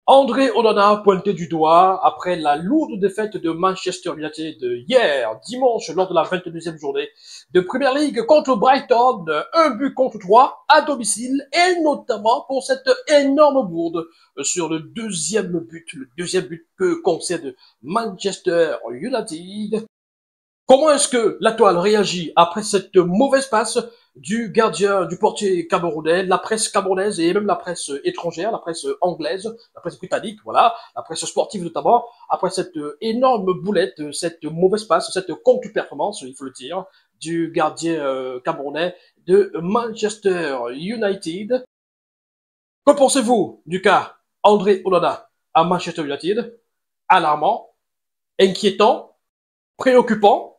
André Onana pointé du doigt après la lourde défaite de Manchester United hier, dimanche, lors de la 22e journée de Premier League contre Brighton, un but contre 3 à domicile, et notamment pour cette énorme bourde sur le deuxième but que concède Manchester United. Comment est-ce que la toile réagit après cette mauvaise passe du gardien, du portier camerounais, la presse camerounaise et même la presse étrangère, la presse anglaise, la presse britannique, voilà, la presse sportive notamment, après cette énorme boulette, cette mauvaise passe, cette contre-performance, il faut le dire, du gardien camerounais de Manchester United. Que pensez-vous du cas André Onana à Manchester United? Alarmant, inquiétant, préoccupant,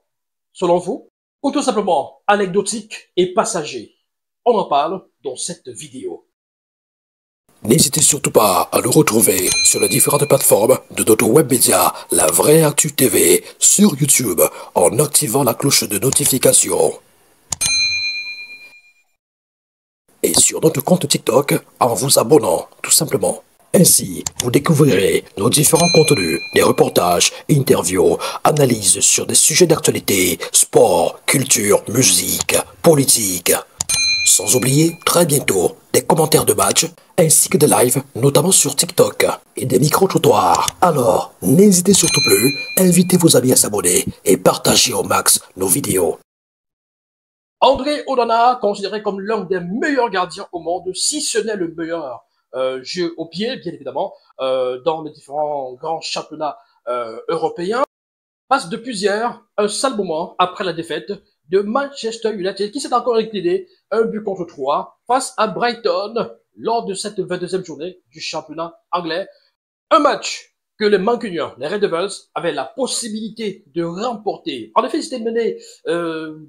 selon vous, ou tout simplement anecdotique et passager? On en parle dans cette vidéo. N'hésitez surtout pas à nous retrouver sur les différentes plateformes de notre web média La Vraie Actu TV sur YouTube en activant la cloche de notification. Et sur notre compte TikTok en vous abonnant tout simplement. Ainsi, vous découvrirez nos différents contenus, des reportages, interviews, analyses sur des sujets d'actualité, sport, culture, musique, politique. Sans oublier, très bientôt, des commentaires de match, ainsi que des lives, notamment sur TikTok, et des micro-trottoirs. Alors, n'hésitez surtout plus, invitez vos amis à s'abonner et partagez au max nos vidéos. André Onana, considéré comme l'un des meilleurs gardiens au monde, si ce n'est le meilleur jeu au pied, bien évidemment, dans les différents grands championnats européens, passe depuis hier un sale moment après la défaite de Manchester United qui s'est encore incliné un but contre 3 face à Brighton lors de cette 22e journée du championnat anglais. Un match que les Mancuniens, les Red Devils, avaient la possibilité de remporter. En effet, ils étaient menés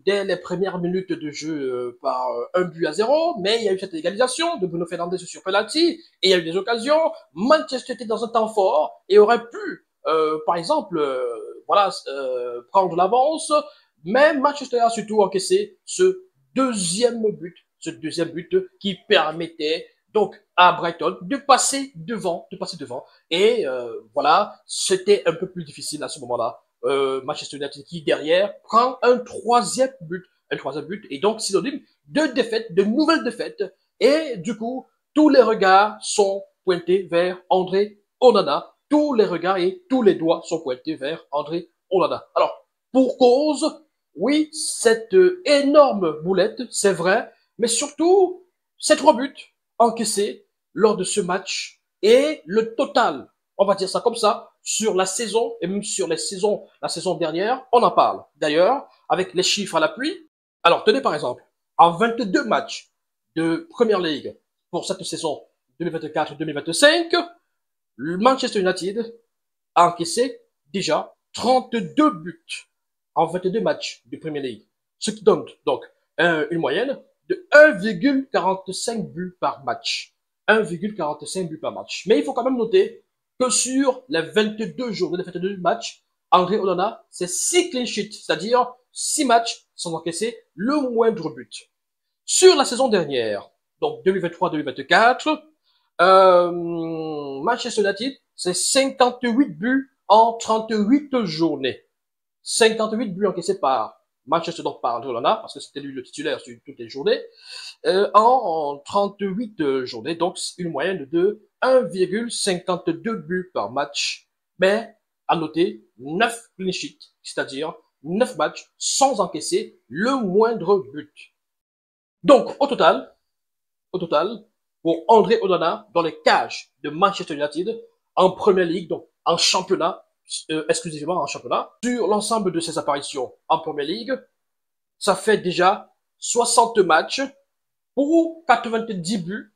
dès les premières minutes de jeu par 1 but à 0, mais il y a eu cette égalisation de Bruno Fernandes sur penalty, et il y a eu des occasions. Manchester était dans un temps fort et aurait pu, par exemple, prendre l'avance, mais Manchester a surtout encaissé ce deuxième but qui permettait donc à Brighton de passer devant, et voilà, c'était un peu plus difficile à ce moment-là. Manchester United qui derrière prend un troisième but, et donc synonyme de défaite, de nouvelles défaites, et du coup tous les regards sont pointés vers André Onana, tous les regards et tous les doigts sont pointés vers André Onana. Alors pour cause, oui, cette énorme boulette, c'est vrai, mais surtout ces 3 buts encaissés lors de ce match et le total, on va dire ça comme ça, sur la saison et même sur la saison dernière, on en parle. D'ailleurs, avec les chiffres à l'appui, alors tenez par exemple, en 22 matchs de Premier League pour cette saison 2024-2025, le Manchester United a encaissé déjà 32 buts en 22 matchs de Premier League, ce qui donne donc une moyenne de 1,45 buts par match. 1,45 buts par match. Mais il faut quand même noter que sur les 22 jours, les 22 matchs, André Onana, c'est 6 clean sheets, c'est-à-dire 6 matchs sans encaisser le moindre but. Sur la saison dernière, donc 2023-2024, Manchester United, c'est 58 buts en 38 journées. 58 buts encaissés par Manchester, donc par André Onana, parce que c'était lui le titulaire sur toutes les journées, en 38 journées, donc une moyenne de 1,52 buts par match. Mais à noter 9 clean sheets, c'est-à-dire 9 matchs sans encaisser le moindre but. Donc au total, pour André Onana, dans les cages de Manchester United, en Premier League, donc en championnat, exclusivement en championnat, sur l'ensemble de ses apparitions en Premier League, ça fait déjà 60 matchs pour 90 buts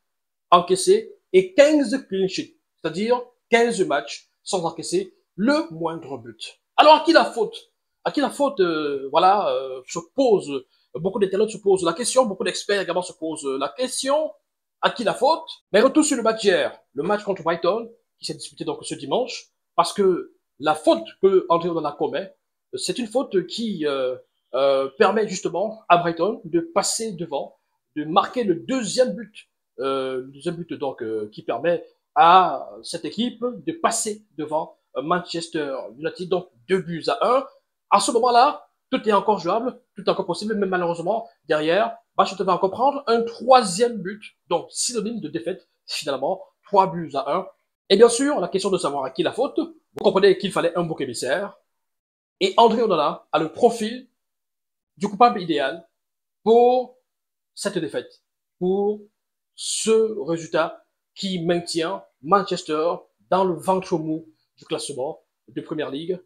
encaissés et 15 clean sheets, c'est-à-dire 15 matchs sans encaisser le moindre but. Alors à qui la faute? À qui la faute, se pose, beaucoup d'internautes se posent la question, beaucoup d'experts également se posent la question, à qui la faute? Mais retour sur le match hier, le match contre Brighton, qui s'est disputé donc ce dimanche, parce que la faute que André Onana commet, c'est une faute qui permet justement à Brighton de passer devant, de marquer le deuxième but donc qui permet à cette équipe de passer devant Manchester United, donc 2 buts à 1. À ce moment-là, tout est encore jouable, tout est encore possible, mais malheureusement, derrière, Manchester va encore prendre un troisième but, donc synonyme de défaite, finalement, 3 buts à 1. Et bien sûr, la question de savoir à qui la faute, vous comprenez qu'il fallait un bouc émissaire, et André Onana a le profil du coupable idéal pour cette défaite, pour ce résultat qui maintient Manchester dans le ventre mou du classement de Première Ligue.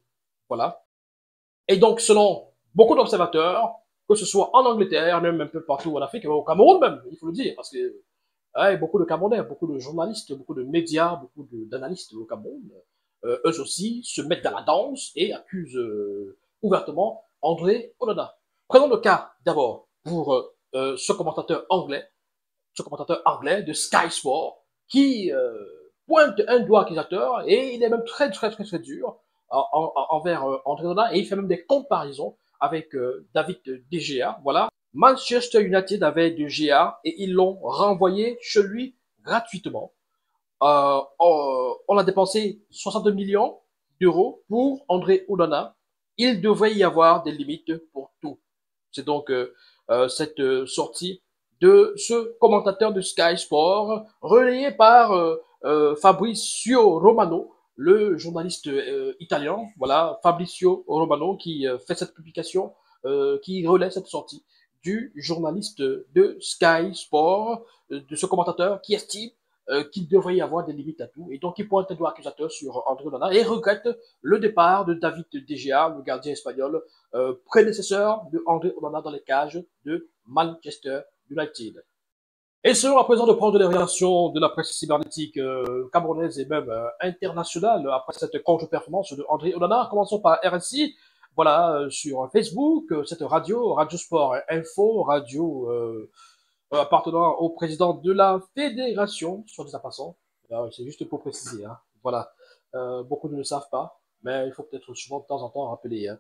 Voilà. Et donc, selon beaucoup d'observateurs, que ce soit en Angleterre, même un peu partout en Afrique, au Cameroun même, il faut le dire, parce que beaucoup de Camerounais, beaucoup de journalistes, beaucoup de médias, beaucoup d'analystes au Cameroun, eux aussi se mettent dans la danse et accusent ouvertement André Onana. Prenons le cas d'abord pour ce commentateur anglais de Sky Sport, qui pointe un doigt accusateur et il est même très dur envers André Onana et il fait même des comparaisons avec David De Gea. Voilà. Manchester United avait De Gea et ils l'ont renvoyé chez lui gratuitement. On a dépensé 62 millions d'euros pour André Onana. Il devrait y avoir des limites pour tout. C'est donc cette sortie de ce commentateur de Sky Sport, relayé par Fabrizio Romano, le journaliste italien, voilà, Fabrizio Romano, qui fait cette publication, qui relaie cette sortie du journaliste de Sky Sport, de ce commentateur qui estime qu'il devrait y avoir des limites à tout, et donc il pointe un doigt accusateur sur André Onana et regrette le départ de David De Gea, le gardien espagnol, prédécesseur de André Onana dans les cages de Manchester United. Et selon à présent de prendre les réactions de la presse cybernétique camerounaise et même internationale après cette contre-performance de André Onana, commençons par RSI, voilà, sur Facebook, cette Radio Sport Info, radio appartenant au président de la fédération, soit dit en passant, c'est juste pour préciser, hein. Voilà, beaucoup ne le savent pas, mais il faut peut-être souvent de temps en temps rappeler. Hein.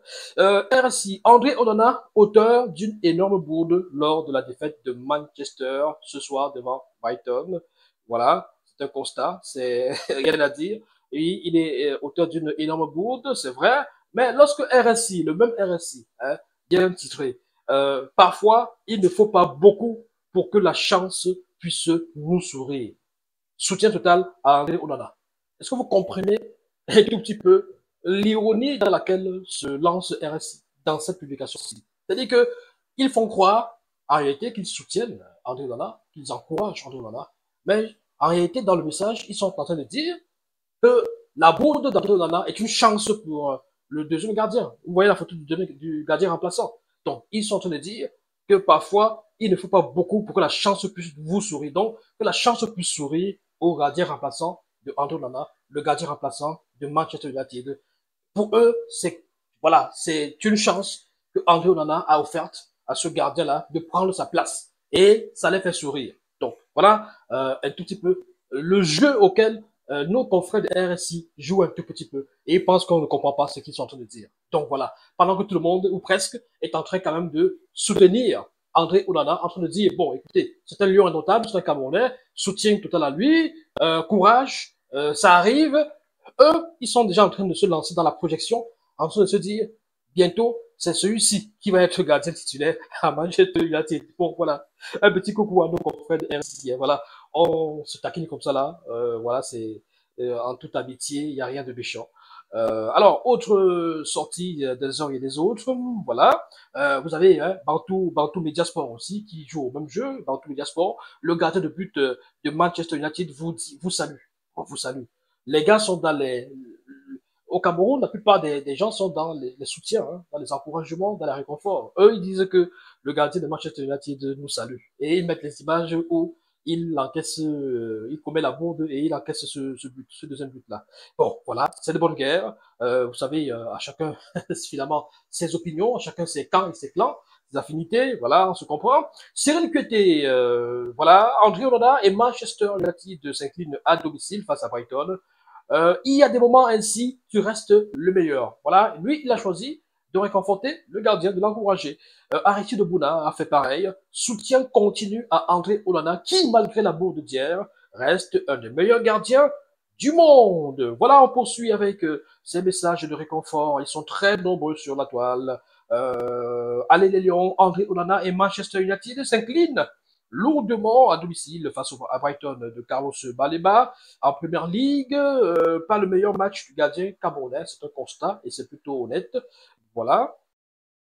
RSI, André Onana, auteur d'une énorme bourde lors de la défaite de Manchester ce soir devant Brighton. Voilà, c'est un constat, c'est rien à dire. Et il est auteur d'une énorme bourde, c'est vrai, mais lorsque RSI, le même RSI, hein, bien titré, parfois il ne faut pas beaucoup pour que la chance puisse nous sourire. Soutien total à André Onana. Est-ce que vous comprenez un tout petit peu l'ironie dans laquelle se lance RSI dans cette publication-ci? C'est-à-dire que ils font croire, en réalité, qu'ils soutiennent André Onana, qu'ils encouragent André Onana, mais en réalité, dans le message, ils sont en train de dire que la bourde d'André Onana est une chance pour le deuxième gardien. Vous voyez la photo du gardien remplaçant. Donc, ils sont en train de dire que parfois, il ne faut pas beaucoup pour que la chance puisse vous sourire. Donc, que la chance puisse sourire au gardien remplaçant de André Onana, le gardien remplaçant de Manchester United. Pour eux, voilà, c'est une chance que André Onana a offerte à ce gardien-là de prendre sa place. Et ça les fait sourire. Donc, voilà un tout petit peu le jeu auquel nos confrères de RSI jouent un tout petit peu et ils pensent qu'on ne comprend pas ce qu'ils sont en train de dire. Donc voilà, pendant que tout le monde, ou presque, est en train quand même de soutenir André Onana, en train de dire, bon, écoutez, c'est un lion indotable, c'est un Camerounais, soutien total à lui, courage, ça arrive. Eux, ils sont déjà en train de se lancer dans la projection, en train de se dire, bientôt, c'est celui-ci qui va être gardien titulaire à Manchester United. Bon, voilà, un petit coucou à nos confrères de RSI, hein, voilà. On se taquine comme ça là, voilà, c'est en toute amitié, il n'y a rien de méchant. Alors, autre sortie des uns et des autres, voilà. Vous avez Bantou Mediasport aussi, qui joue au même jeu, Bantou Mediasport. Le gardien de but de Manchester United vous salue. On vous salue. Les gars sont dans au Cameroun, la plupart des gens sont dans les soutiens, hein, dans les encouragements, dans les réconforts. Eux, ils disent que le gardien de Manchester United nous salue. Et ils mettent les images où il encaisse, il commet la bourde et il encaisse ce but, ce deuxième but-là. Bon, voilà, c'est de bonne guerre. Vous savez, à chacun, finalement, ses opinions, à chacun ses camps et ses clans, ses affinités, voilà, on se comprend. Cyril Cueté, voilà, André Onana et Manchester United s'inclinent à domicile face à Brighton. Il y a des moments ainsi, tu restes le meilleur. Voilà, lui, il a choisi de réconforter le gardien, de l'encourager. Aristide Bouna a fait pareil. Soutien continu à André Onana, qui, malgré la bourde d'hier, reste un des meilleurs gardiens du monde. Voilà, on poursuit avec ces messages de réconfort. Ils sont très nombreux sur la toile. Allez les Lions, André Onana et Manchester United s'inclinent lourdement à domicile face à Brighton de Carlos Baleba. En Première Ligue, pas le meilleur match du gardien camerounais, c'est un constat et c'est plutôt honnête. Voilà.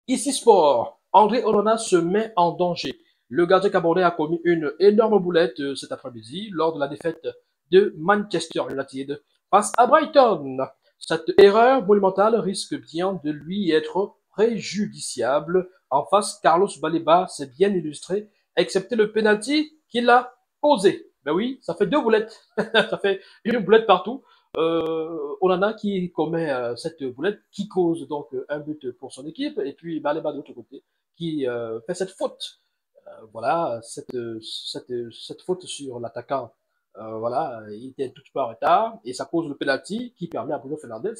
Ici Sport, André Onana se met en danger. Le gardien camerounais a commis une énorme boulette cet après-midi lors de la défaite de Manchester United face à Brighton. Cette erreur monumentale risque bien de lui être préjudiciable. En face, Carlos Baleba s'est bien illustré, excepté le penalty qu'il a posé. Ben oui, ça fait deux boulettes. Ça fait une boulette partout. Onana qui commet cette boulette, qui cause donc un but pour son équipe, et puis Baleba de l'autre côté, qui fait cette faute. Voilà, cette faute sur l'attaquant. Voilà, il était un tout petit peu en retard, et ça cause le penalty qui permet à Bruno Fernandes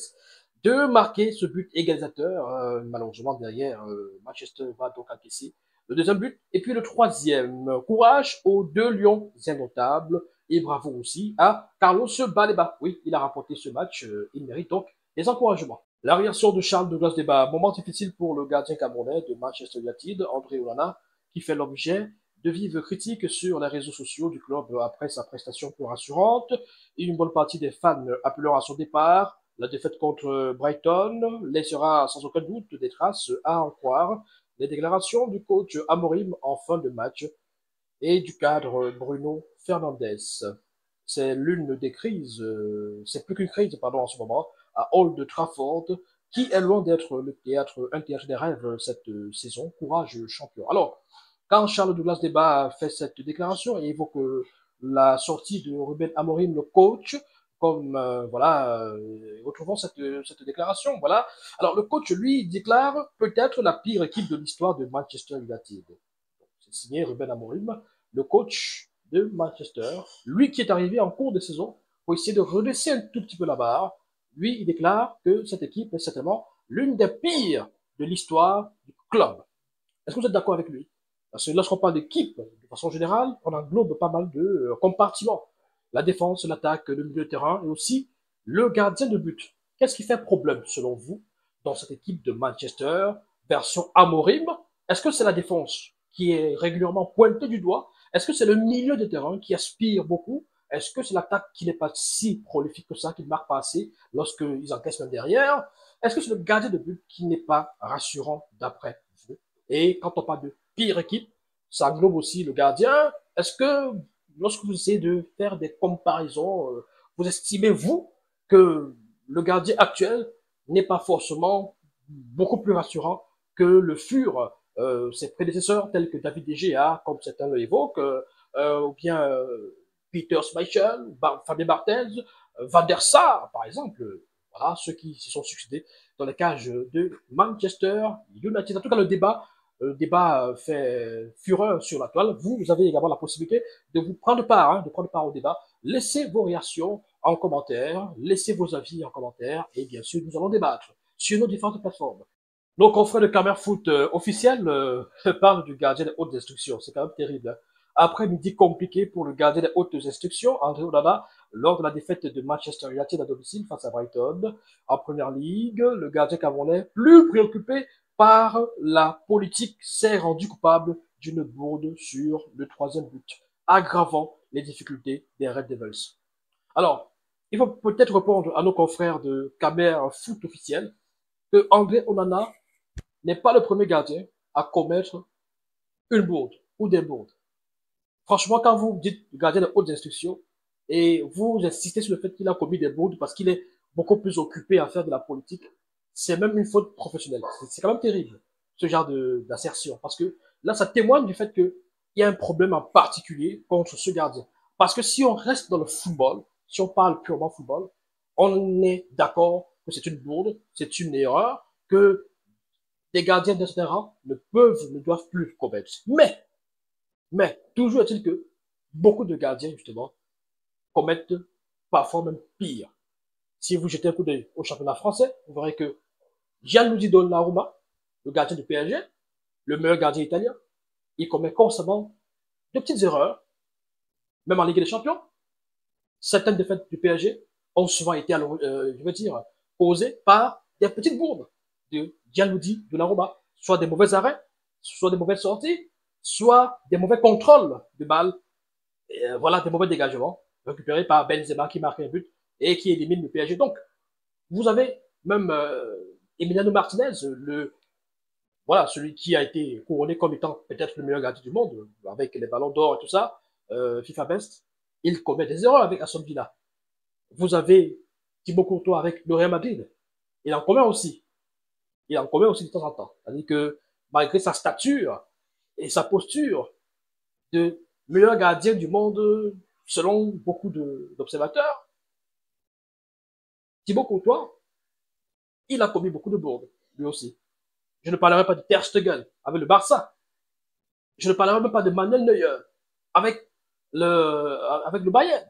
de marquer ce but égalisateur. Malheureusement, derrière, Manchester va donc encaisser le deuxième but. Et puis le troisième, courage aux deux lions indomptables. Et bravo aussi à Carlos Baleba. Oui, il a remporté ce match. Il mérite donc des encouragements. La réaction de Charles Douglas Deba. Moment difficile pour le gardien camerounais de Manchester United, André Onana, qui fait l'objet de vives critiques sur les réseaux sociaux du club après sa prestation peu rassurante. Et une bonne partie des fans appelant à son départ. La défaite contre Brighton laissera sans aucun doute des traces à en croire. Les déclarations du coach Amorim en fin de match et du cadre Bruno Fernandes. C'est l'une des crises, c'est plus qu'une crise, pardon, en ce moment, à Old Trafford, qui est loin d'être un théâtre des rêves cette saison. Courage, champion. Alors, quand Charles Douglas Deba fait cette déclaration et évoque la sortie de Ruben Amorim, le coach, comme retrouvons cette déclaration. Voilà. Alors le coach lui déclare peut-être la pire équipe de l'histoire de Manchester United. C'est signé Ruben Amorim, le coach de Manchester, lui qui est arrivé en cours de saison pour essayer de redresser un tout petit peu la barre. Lui, il déclare que cette équipe est certainement l'une des pires de l'histoire du club. Est-ce que vous êtes d'accord avec lui? Parce que lorsqu'on parle d'équipe, de façon générale, on englobe pas mal de compartiments. La défense, l'attaque, le milieu de terrain et aussi le gardien de but. Qu'est-ce qui fait problème, selon vous, dans cette équipe de Manchester, version Amorim? Est-ce que c'est la défense qui est régulièrement pointée du doigt? Est-ce que c'est le milieu de terrain qui aspire beaucoup? Est-ce que c'est l'attaque qui n'est pas si prolifique que ça, qui ne marque pas assez lorsqu'ils encaissent même derrière? Est-ce que c'est le gardien de but qui n'est pas rassurant d'après vous? Et quand on parle de pire équipe, ça englobe aussi le gardien. Est-ce que lorsque vous essayez de faire des comparaisons, vous estimez, vous, que le gardien actuel n'est pas forcément beaucoup plus rassurant que le furent ses prédécesseurs tels que David De Gea, comme certains le évoquent, ou bien Peter Schmeichel, Fabien Barthez, Van der Sar, par exemple. Voilà, ceux qui se sont succédés dans les cages de Manchester United. En tout cas, le débat fait fureur sur la toile. Vous avez également la possibilité de vous prendre part, de prendre part au débat. Laissez vos réactions en commentaire, laissez vos avis en commentaire, et bien sûr, nous allons débattre sur nos différentes plateformes. Nos confrères de Camer Foot officiel parlent du gardien des hautes instructions. C'est quand même terrible. Hein. Après-midi compliqué pour le gardien des hautes instructions, André Onana, lors de la défaite de Manchester United à domicile face à Brighton. En Première Ligue, le gardien camerounais, plus préoccupé par la politique, s'est rendu coupable d'une bourde sur le troisième but, aggravant les difficultés des Red Devils. Alors, il faut peut-être répondre à nos confrères de Camer Foot officiel que André Onana n'est pas le premier gardien à commettre une bourde ou des bourdes. Franchement, quand vous dites gardien de hautes instructions et vous insistez sur le fait qu'il a commis des bourdes parce qu'il est beaucoup plus occupé à faire de la politique, c'est même une faute professionnelle. C'est quand même terrible, ce genre d'assertion. Parce que là, ça témoigne du fait qu'il y a un problème en particulier contre ce gardien. Parce que si on reste dans le football, si on parle purement football, on est d'accord que c'est une bourde, c'est une erreur, que les gardiens de certain rang ne doivent plus commettre. Mais, toujours est-il que beaucoup de gardiens, justement, commettent parfois même pire. Si vous jetez un coup d'œil au championnat français, vous verrez que Gianluigi Donnarumma, le gardien du PSG, le meilleur gardien italien, il commet constamment de petites erreurs, même en Ligue des Champions. Certaines défaites du PSG ont souvent été, je veux dire, causées par des petites bourdes de Gianluigi Donnarumma, soit des mauvais arrêts, soit des mauvaises sorties, soit des mauvais contrôles de balles, et, voilà, des mauvais dégagements récupérés par Benzema qui marque un but et qui élimine le PSG. Donc, vous avez même Emiliano Martinez, voilà, celui qui a été couronné comme étant peut-être le meilleur gardien du monde, avec les ballons d'or et tout ça, FIFA Best, il commet des erreurs avec Aston Villa. Vous avez Thibaut Courtois avec le Real Madrid, il en commet aussi. Il en commet aussi de temps en temps. C'est-à-dire que malgré sa stature et sa posture de meilleur gardien du monde, selon beaucoup d'observateurs, Thibaut Courtois, il a commis beaucoup de bourdes, lui aussi. Je ne parlerai pas de Ter Stegen avec le Barça. Je ne parlerai même pas de Manuel Neuer avec avec le Bayern.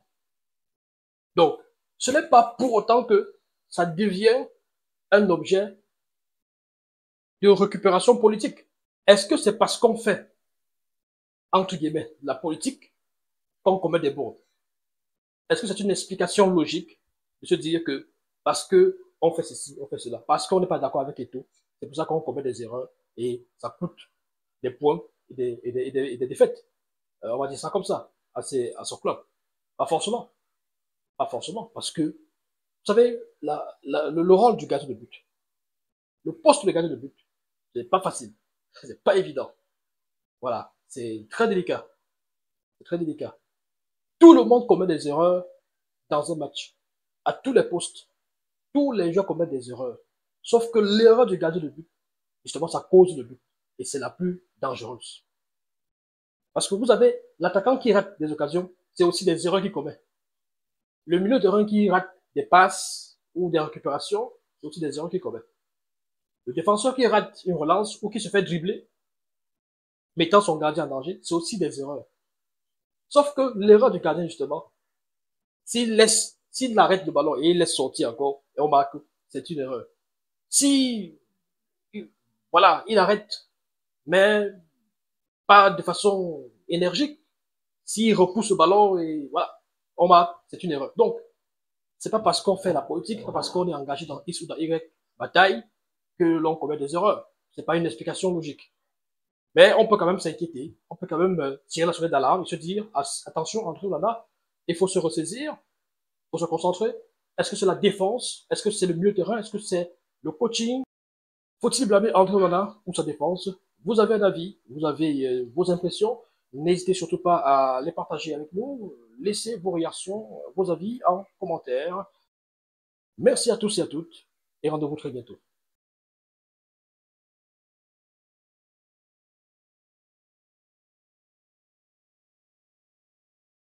Donc, ce n'est pas pour autant que ça devient un objet de récupération politique. Est-ce que c'est parce qu'on fait, entre guillemets, la politique qu'on commet des bourdes? Est-ce que c'est une explication logique de se dire que parce que on fait ceci, on fait cela, parce qu'on n'est pas d'accord avec Eto, c'est pour ça qu'on commet des erreurs et ça coûte des points et des défaites. On va dire ça comme ça, à son club. Pas forcément. Pas forcément. Parce que, vous savez, le rôle du gardien de but, le poste de gardien de but, c'est pas facile. C'est pas évident. Voilà. C'est très délicat. C'est très délicat. Tout le monde commet des erreurs dans un match. À tous les postes. Tous les joueurs commettent des erreurs. Sauf que l'erreur du gardien de but, justement, ça cause le but. Et c'est la plus dangereuse. Parce que vous avez l'attaquant qui rate des occasions, c'est aussi des erreurs qu'il commet. Le milieu de terrain qui rate des passes ou des récupérations, c'est aussi des erreurs qu'il commet. Le défenseur qui rate une relance ou qui se fait dribbler, mettant son gardien en danger, c'est aussi des erreurs. Sauf que l'erreur du gardien, justement, s'il arrête le ballon et il laisse sortir encore, et on marque, c'est une erreur. Si, voilà, il arrête, mais pas de façon énergique, s'il repousse le ballon et voilà, on marque, c'est une erreur. Donc, c'est pas parce qu'on fait la politique, c'est pas parce qu'on est engagé dans X ou dans Y bataille que l'on commet des erreurs. C'est pas une explication logique. Mais on peut quand même s'inquiéter, on peut quand même tirer la sonnette d'alarme et se dire, attention, André Onana, il faut se ressaisir, il faut se concentrer. Est-ce que c'est la défense? Est-ce que c'est le milieu de terrain? Est-ce que c'est le coaching? Faut-il blâmer André Onana ou sa défense? Vous avez un avis, vous avez vos impressions. N'hésitez surtout pas à les partager avec nous. Laissez vos réactions, vos avis en commentaire. Merci à tous et à toutes et rendez-vous très bientôt.